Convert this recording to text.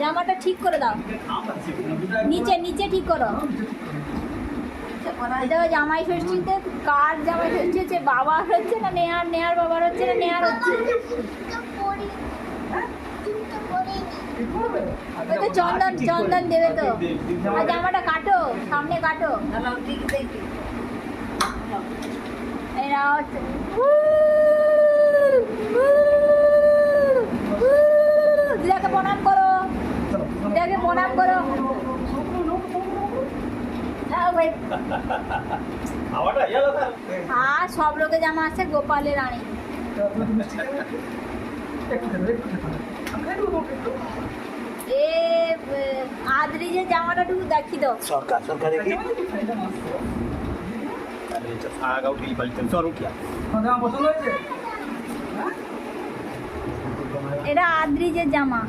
জামাটা ঠিক করে দাও, নিচে নিচে ঠিক করো। দেখো জামাই ষষ্ঠীতে কার জামাই ষষ্ঠী হচ্ছে, বাবার হচ্ছে না নেহার, নেহার বাবার হচ্ছে না নেহার হচ্ছে? ওই তো চন্দন চন্দন দেবে তো। আর জামাটা কাটো, সামনে কাটো। এরা হচ্ছে দিদাকে প্রণাম করো, দিদাকে প্রণাম করো। আর সব লোকে জামা আছে, গোপালের রানী। এ আদ্রি যে জামাটা টুকু দেখি দাও। সরকার সরকার দেখি এটা আদ্রি যে জামা।